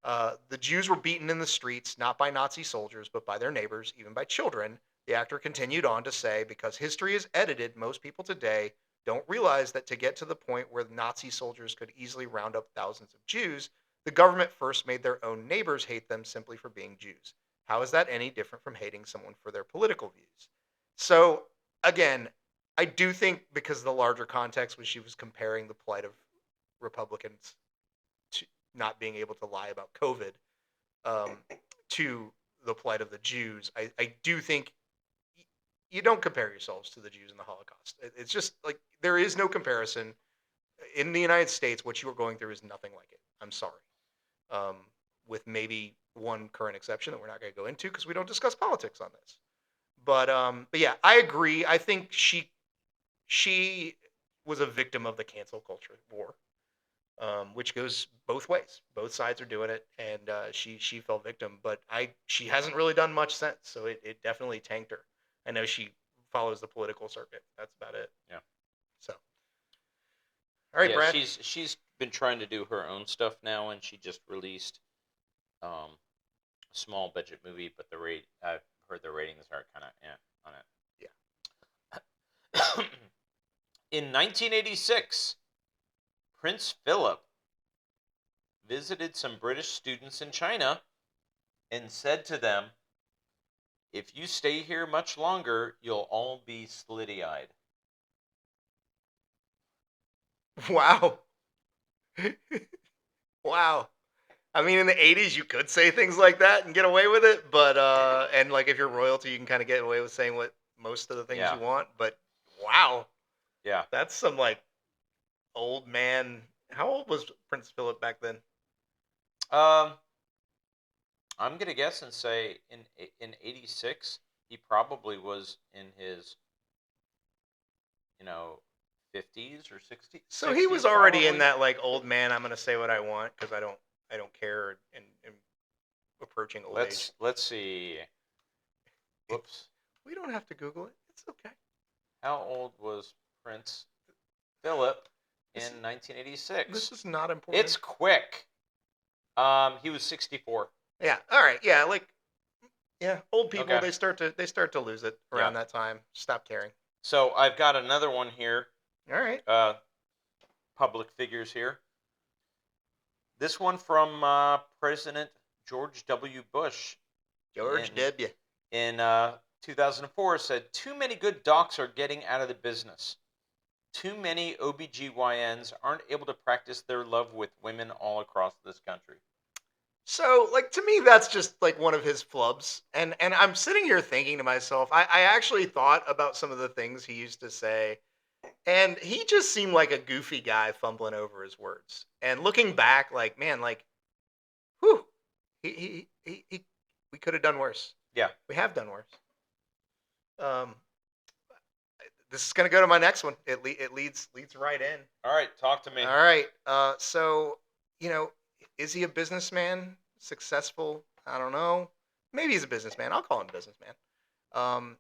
The Jews were beaten in the streets, not by Nazi soldiers, but by their neighbors, even by children. The actor continued on to say, because history is edited, most people today don't realize that to get to the point where Nazi soldiers could easily round up thousands of Jews, the government first made their own neighbors hate them simply for being Jews. How is that any different from hating someone for their political views? So, again, I do think because of the larger context when she was comparing the plight of Republicans to not being able to lie about COVID um, to the plight of the Jews, I do think you don't compare yourselves to the Jews in the Holocaust. It's just like there is no comparison. In the United States, what you are going through is nothing like it. I'm sorry. Um, with maybe one current exception that we're not going to go into because we don't discuss politics on this. But yeah, I agree. I think she was a victim of the cancel culture war, which goes both ways. Both sides are doing it, and she fell victim. But she hasn't really done much since, so it definitely tanked her. I know she follows the political circuit. That's about it. Yeah. So, all right, Yeah, Brad. she's been trying to do her own stuff now, and she just released a small budget movie, but I've heard the ratings are kind of on it. Yeah. In 1986, Prince Philip visited some British students in China and said to them, "If you stay here much longer, you'll all be slitty-eyed." Wow. Wow. I mean, in the 80s, you could say things like that and get away with it, but and like if you're royalty, you can kind of get away with saying what most of the things Yeah, you want. But wow, yeah. that's some like old man. How old was Prince Philip back then? Um, I'm gonna guess and say in '86 he probably was in his, you know, 50s or 60s, So he was 60s already in probably. that like old man. I'm gonna say what I want because I don't care in approaching old age. Let's see. Whoops. We don't have to Google it. It's okay. How old was Prince Philip This in this 1986? is not important. It's quick. He was 64. Yeah. All right. Yeah. Like yeah, old people Okay. they start to lose it Yeah. around that time. Stop caring. So I've got another one here. All right. Public figures here. This one from President George W. Bush George in W. in 2004 said, "Too many good docs are getting out of the business. Too many OBGYNs aren't able to practice their love with women all across this country." So, like to me, that's just like one of his flubs. And I'm sitting here thinking to myself, I actually thought about some of the things he used to say, and he just seemed like a goofy guy fumbling over his words. And looking back, like man, like, whew, he we could have done worse. Yeah. We have done worse. Um, this is gonna go to my next one. It leads right in. All right, talk to me. All right. So you know, is he a businessman? Successful? I don't know. Maybe he's a businessman. I'll call him a businessman. Um,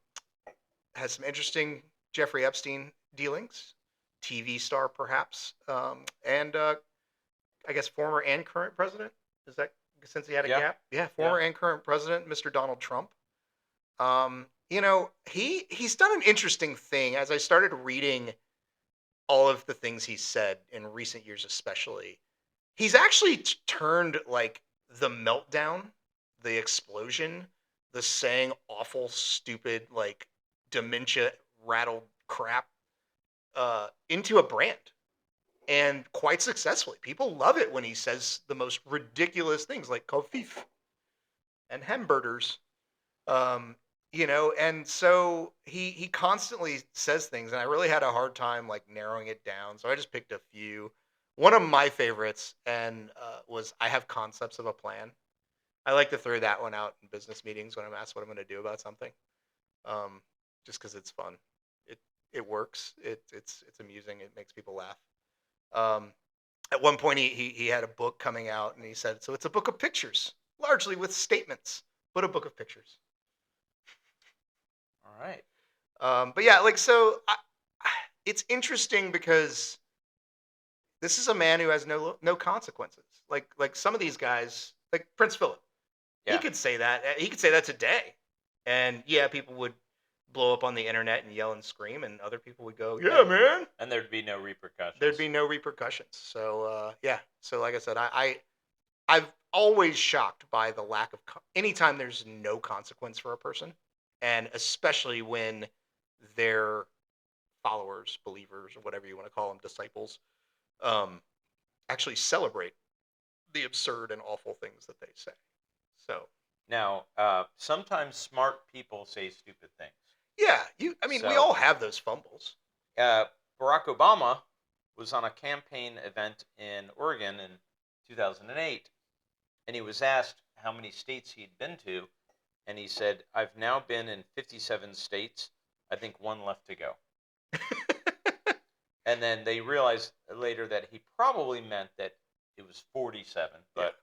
has some interesting Jeffrey Epstein dealings. TV star, perhaps, and I guess former and current president. Is that since he had a Yeah. gap? Yeah, Yeah. former and current president, Mr. Donald Trump. You know, he's done an interesting thing as I started reading all of the things he's said in recent years, especially. He's actually turned like the meltdown, the explosion, the saying awful, stupid, like dementia rattled crap into a brand and quite successfully. People love it when he says the most ridiculous things like kofif and hamburgers. Um, you know, and so he constantly says things, and I really had a hard time like narrowing it down. So I just picked a few. One of my favorites and was I have concepts of a plan. I like to throw that one out in business meetings when I'm asked what I'm going to do about something, um, just because it's fun. It it works. It's amusing. It makes people laugh. Um, at one point, he had a book coming out, and he said, "So it's a book of pictures, largely with statements, but a book of pictures." All right. But yeah, like so, it's interesting because this is a man who has no consequences. Like some of these guys, like Prince Philip, he Yeah. could say that. He could say that today, and yeah, people would blow up on the internet and yell and scream, and other people would go, "Yeah, And man." and there'd be no There'd repercussions. be no repercussions. So yeah. So like I said, I've always shocked by the lack of anytime there's no consequence for a person, and especially when they're followers, believers, or whatever you want to call them, disciples, um, actually celebrate the absurd and awful things that they say. So Now, sometimes smart people say stupid things. yeah, I mean, we So, all have those fumbles. uh, Barack Obama was on a campaign event in Oregon in 2008, and he was asked how many states he'd been to, and he said, "I've now been in 57 states. I think one left to go." And then they realized later that he probably meant that it was 47. Yeah. But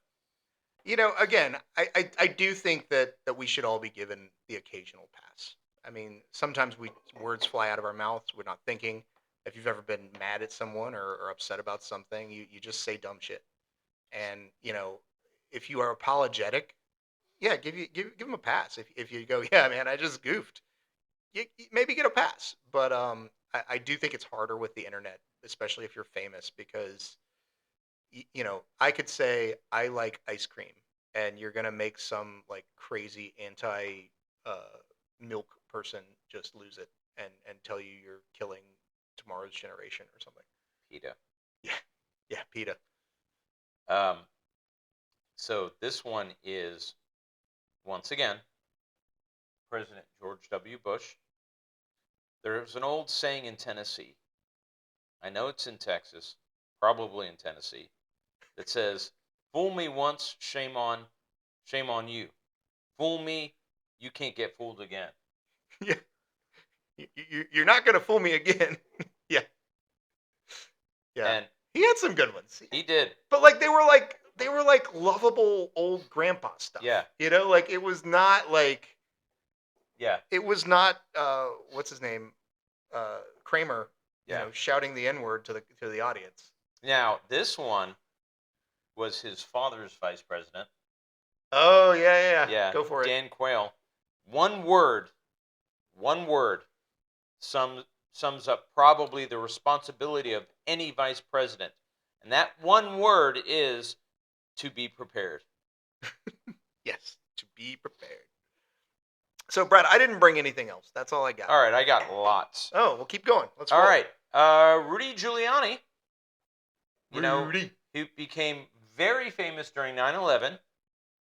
You know, again, I do think that we should all be given the occasional pass. I mean, sometimes words fly out of our mouths. We're not thinking. If you've ever been mad at someone or upset about something, you just say dumb shit. And you know, if you are apologetic, yeah, give them a pass. If you go, yeah, man, I just goofed, you maybe get a pass. But I do think it's harder with the internet, especially if you're famous, because I could say I like ice cream, and you're gonna make some like crazy anti milk person just lose it and tell you you're killing tomorrow's generation or something. PETA. Yeah, yeah, PETA. Um, so this one is, once again, President George W. Bush. There's an old saying in Tennessee. I know it's in Texas, probably in Tennessee, that says, "Fool me once, shame on you. Fool me, you can't get fooled again." Yeah, you're not gonna fool me again. Yeah, yeah. And He had some good ones, he did. but like they were like lovable old grandpa stuff. Yeah. Like it was not like Yeah. it was not what's his name Kramer, Yeah. shouting the N-word to the audience. Now, this one was his father's vice president. Oh yeah, Yeah. go for it. Dan Quayle. One word sums up probably the responsibility of any vice president. And that one word is to be prepared. Yes, to be prepared. So, Brad, I didn't bring anything else. That's all I got. All right, I got lots. Oh, well, keep going. Let's All roll. right. Rudy Giuliani, Rudy. who became very famous during 9/11.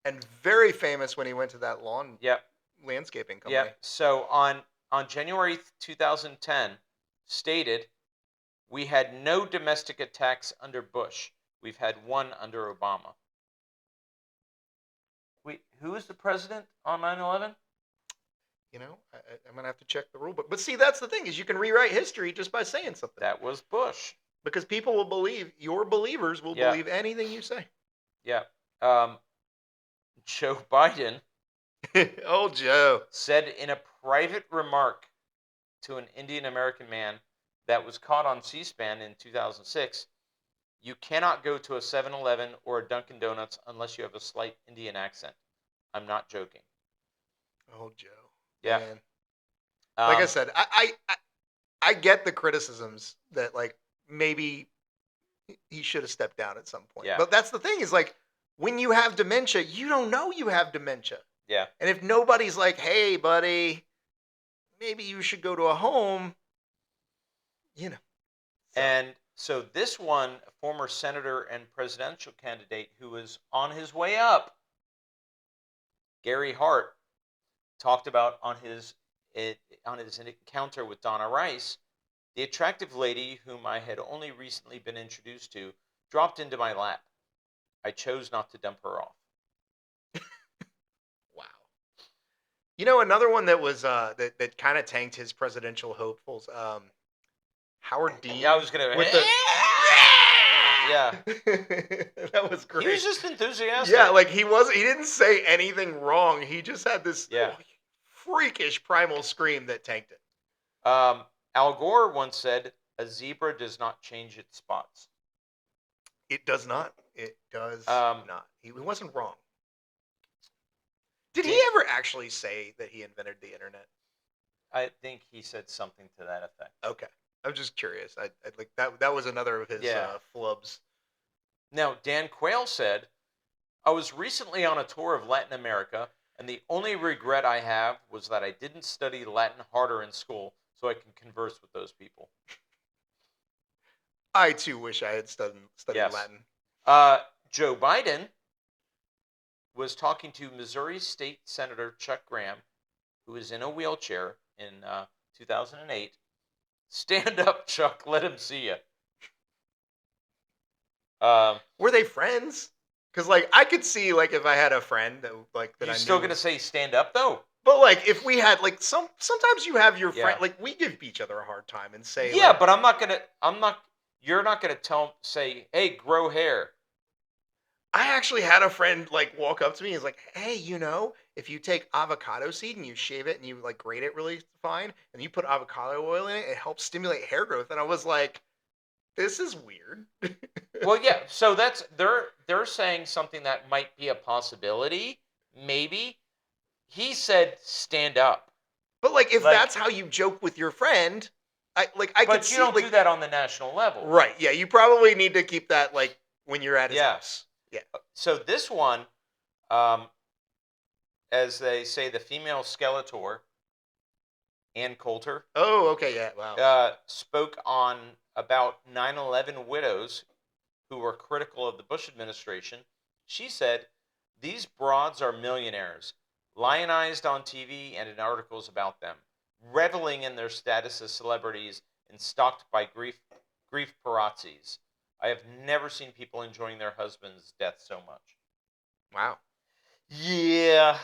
And very famous when he went to that Yep. landscaping company. Yep. So on January 2010, stated, "We had no domestic attacks under Bush. We've had one under Obama." Wait, who was the president on 9/11? I'm gonna have to check the rule book. But see, that's the thing, is you can rewrite history just by saying something. That was Bush. Because people will believe, your believers will believe anything you say. Yeah. Joe Biden Oh, Joe said in a private remark to an Indian American man that was caught on C-SPAN in 2006, "You cannot go to a 7-Eleven or a Dunkin' Donuts unless you have a slight Indian accent. I'm not joking." Oh, Joe. Yeah. Man. Like I said, I get the criticisms that like maybe he should have stepped down at some point. Yeah. But that's the thing, is like when you have dementia, you don't know you have dementia. Yeah. And if nobody's like, "Hey, buddy, maybe you should go to a home," So. And so this one, a former senator and presidential candidate who was on his way up, Gary Hart, talked about on his encounter with Donna Rice, "The attractive lady whom I had only recently been introduced to dropped into my lap. I chose not to dump her off." Wow. Another one that was that kind of tanked his presidential hopefuls. Howard Dean. Yeah, I was gonna. With the... Yeah. That was great. He was just enthusiastic. Yeah, like he didn't say anything wrong. He just had this freakish primal scream that tanked it. Al Gore once said, "A zebra does not change its spots." It does not. It does not. He wasn't wrong. Did he ever actually say that he invented the internet? I think he said something to that effect. Okay. I'm just curious. I like that was another of his flubs. Now, Dan Quayle said, "I was recently on a tour of Latin America, and the only regret I have was that I didn't study Latin harder in school so I can converse with those people." I too wish I had studied Latin. Joe Biden was talking to Missouri State Senator Chuck Graham, who is in a wheelchair, in 2008. "Stand up, Chuck. Let him see you." Were they friends? Because like I could see like if I had a friend that I knew. You're still gonna say stand up though? But like if we had like sometimes you have your friend, like we give each other a hard time and say but you're not gonna say, "Hey, grow hair." I actually had a friend like walk up to me and was like, "Hey, if you take avocado seed and you shave it and you like grate it really fine and you put avocado oil in it, it helps stimulate hair growth." And I was like, this is weird. Well, yeah. So they're saying something that might be a possibility. Maybe he said stand up. But like if that's how you joke with your friend, I could see. But you don't do that on the national level, right? Yeah, you probably need to keep that like when you're at his Yeah. house. Yeah. So this one, um, as they say, the female Skeletor, Ann Coulter, Oh, okay. Yeah. Wow. spoke on about 9/11 widows who were critical of the Bush administration. She said, "These broads are millionaires, lionized on TV and in articles about them, reveling in their status as celebrities and stalked by grief pariahs. I have never seen people enjoying their husband's death so much." Wow. Yeah,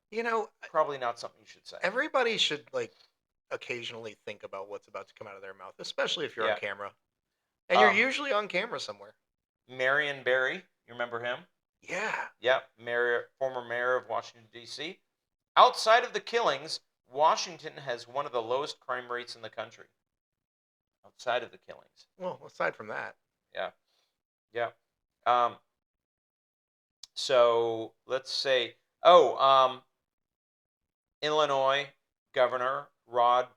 You know, probably not something you should say. everybody should like occasionally think about what's about to come out of their mouth, especially if you're on Yeah. camera. And you're usually on camera somewhere. Marion Barry, you remember him? Yeah. Yep, former mayor of Washington, D.C. Outside of the killings, Washington has one of the lowest crime rates in the country. Outside of the killings. Well, aside from that. Yeah. Yeah. Um, so let's say, Illinois Governor Rod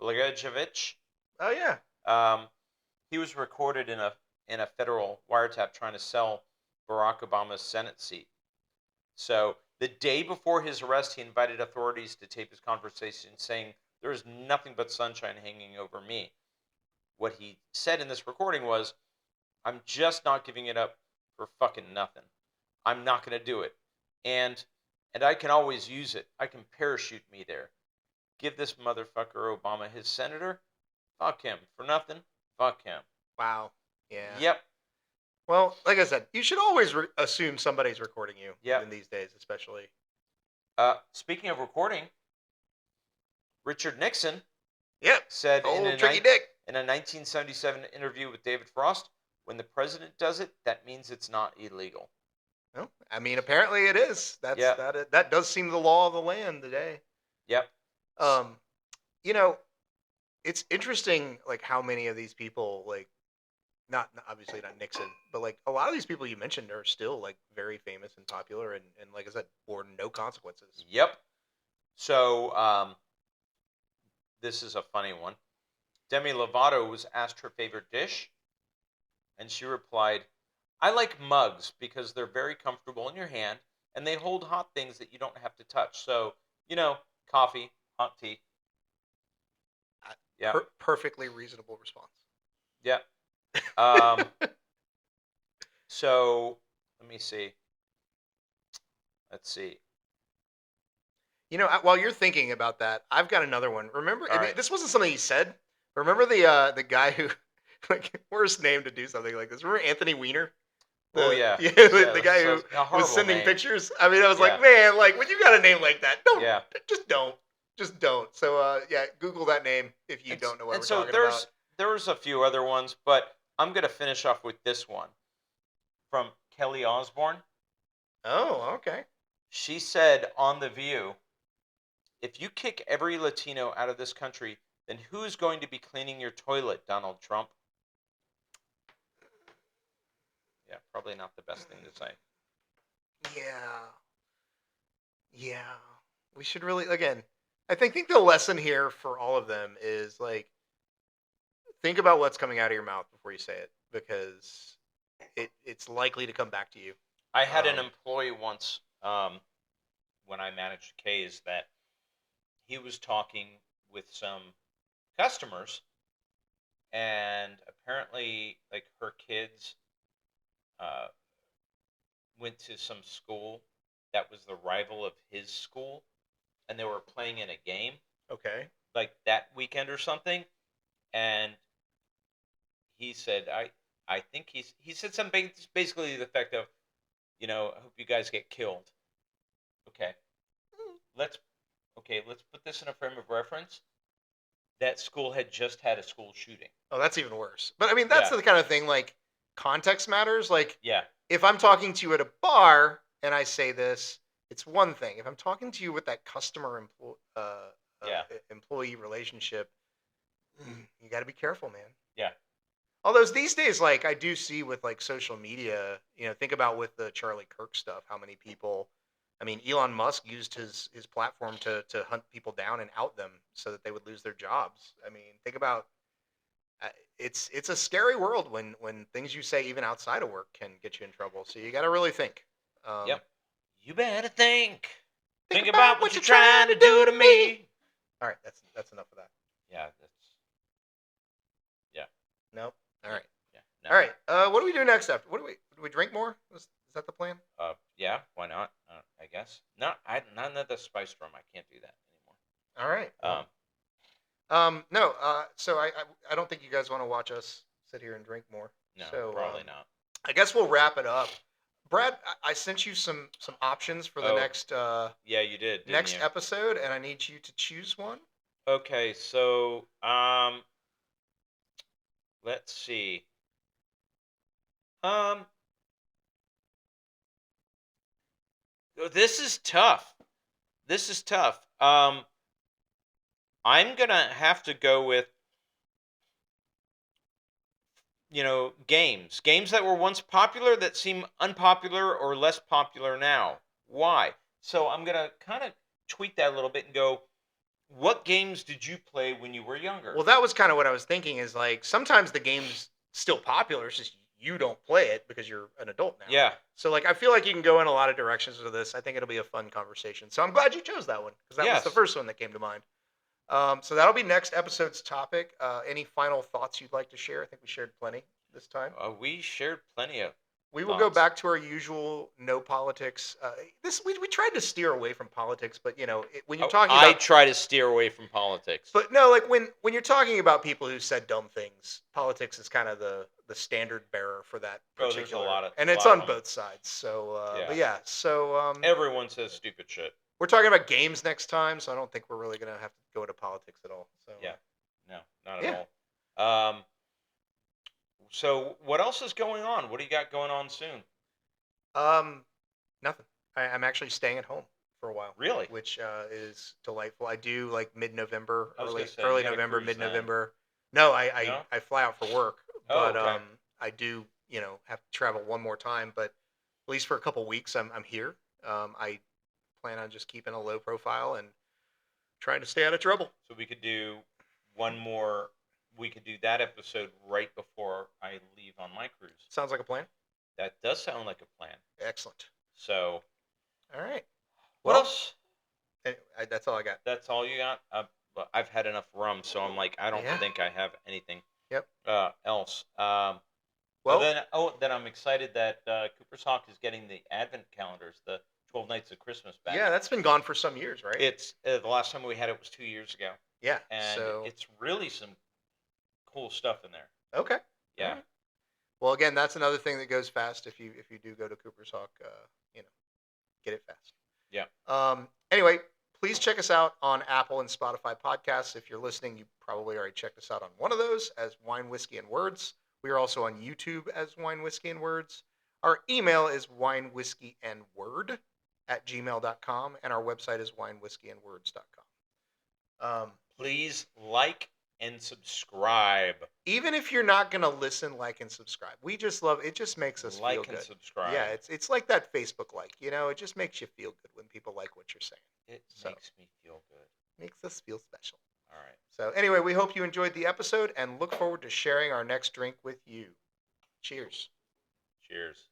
Blagojevich. Oh yeah. He was recorded in a federal wiretap trying to sell Barack Obama's Senate seat. So the day before his arrest, he invited authorities to tape his conversation, saying, "There is nothing but sunshine hanging over me." What he said in this recording was, "I'm just not giving it up for fucking nothing. I'm not going to do it. And I can always use it. I can parachute me there. Give this motherfucker Obama his senator. Fuck him. For nothing. Fuck him." Wow. Yeah. Yep. Well, like I said, you should always assume somebody's recording you. Yep. Even these days, especially. Speaking of recording, Richard Nixon Yep. said Old Tricky Dick. in a 1977 interview with David Frost, "When the president does it, that means it's not illegal." Well, I mean, apparently it is. That does seem the law of the land today. Yep. You know, it's interesting, like how many of these people, like, obviously not Nixon, but like a lot of these people you mentioned are still like very famous and popular, and like I said, bore no consequences. Yep. So this is a funny one. Demi Lovato was asked her favorite dish, and she replied, "I like mugs because they're very comfortable in your hand and they hold hot things that you don't have to touch. So, coffee, hot tea." Yeah. Perfectly reasonable response. Yeah. So let me see. Let's see. While you're thinking about that, I've got another one. Remember, All right. this wasn't something he said. Remember the guy who, like, worst name to do something like this. Remember Anthony Weiner? Oh yeah. The guy who a horrible was sending name. pictures. I mean, I was Yeah. like, man, like when you got a name like that, Yeah. just don't. So yeah, Google that name if you don't know what we're talking about. There's a few other ones, but I'm gonna finish off with this one from Kelly Osbourne. Oh, okay. She said on The View, "If you kick every Latino out of this country, then who's going to be cleaning your toilet, Donald Trump?" Yeah, probably not the best thing to say. Yeah. We should really, again, I think the lesson here for all of them is like, think about what's coming out of your mouth before you say it, because it's likely to come back to you. I had an employee once, when I managed K's, that he was talking with some customers, and apparently, like, her kids uh, went to some school that was the rival of his school, and they were playing in a game, Okay. like that weekend or something, and he said, I think he said something basically to the effect of, "I hope you guys get killed." Okay, let's put this in a frame of reference. That school had just had a school shooting. Oh, that's even worse. But I mean, that's the kind of thing, like, context matters. Like, Yeah. if I'm talking to you at a bar and I say this, it's one thing. If I'm talking to you with that customer employee relationship, you got to be careful, man. Yeah. Although these days, like, I do see with like social media, think about with the Charlie Kirk stuff, how many people, I mean, Elon Musk used his platform to hunt people down and out them so that they would lose their jobs. I mean, think about It's a scary world when things you say even outside of work can get you in trouble. So you got to really think. Yep. You better think. Think Think about about what what you're you're trying trying to to do do to to me. me. All right, that's enough of that. Yeah, that's yeah. Nope. All right. Yeah. No. All right. What do we do next after? Do we drink more? Is that the plan? Yeah. Why not? I guess. No. Not another spice rum. I can't do that All right. anymore. Well, no. So I don't think you guys want to watch us sit here and drink more. No, So probably not. I guess we'll wrap it up. Brad, I sent you some options for the Oh, next yeah, you did, didn't next you? episode, and I need you to choose one. Okay, so let's see. Um, this is tough. This is tough. I'm gonna have to go with games that were once popular that seem unpopular or less popular now. Why? So I'm gonna kind of tweak that a little bit and go, what games did you play when you were younger? Well, that was kind of what I was thinking. Is like sometimes the game's still popular, it's just you don't play it because you're an adult now. Yeah. So like I feel like you can go in a lot of directions with this. I think it'll be a fun conversation. So I'm glad you chose that one because that was the Yes. first one that came to mind. So that'll be next episode's topic. Any final thoughts you'd like to share? I think we shared plenty this time. We shared plenty of We will go thoughts. back to our usual no politics. We tried to steer away from politics, but when you're talking I about try to steer away from politics. but no, like when you're talking about people who said dumb things, politics is kind of the standard bearer for that Oh, there's a particular, lot of and a it's lot on of them. both sides. So, Yeah. but yeah, so Everyone says stupid shit. we're talking about games next time, so I don't think we're really gonna have to go into politics at all. So Yeah. No, not yeah. at all. So what else is going on? What do you got going on soon? Nothing. I'm actually staying at home for a while. Really? Which is delightful. I do like mid-November, I was early gonna say, early you gotta November, cruise then. mid-November. No, No? I fly out for work, Oh, but okay. I do have to travel one more time. But at least for a couple weeks, I'm here. I plan on just keeping a low profile and trying to stay out of trouble. So we could do one more. We could do that episode right before I leave on my cruise. Sounds like a plan. That does sound like a plan. Excellent. So All right. what Well, else? that's all I got. That's all you got? But I've had enough rum, so I'm like, I don't Yeah. think I have anything Yep. else. Well, then I'm excited that Cooper's Hawk is getting the advent calendars, the 12 Nights of Christmas back. yeah, that's been gone for some years, right? It's the last time we had it was 2 years ago, Yeah. and So it's really some cool stuff in there. okay. Yeah. All right. Well, again, that's another thing that goes fast if you do go to Cooper's Hawk. Get it fast. Yeah. Anyway, please check us out on Apple and Spotify podcasts. If you're listening, you probably already checked us out on one of those as Wine, Whiskey, and Words. We are also on YouTube as Wine, Whiskey, and Words. Our email is winewhiskeyandword@gmail.com, and our website is winewhiskeyandwords.com. Please like and subscribe. Even if you're not gonna listen, like and subscribe, we just love it. Just makes us feel Like good. and subscribe. Yeah, it's like that Facebook like. It just makes you feel good when people like what you're saying. It So. makes me feel good. Makes us feel special. All right. So anyway, we hope you enjoyed the episode and look forward to sharing our next drink with you. Cheers. Cheers.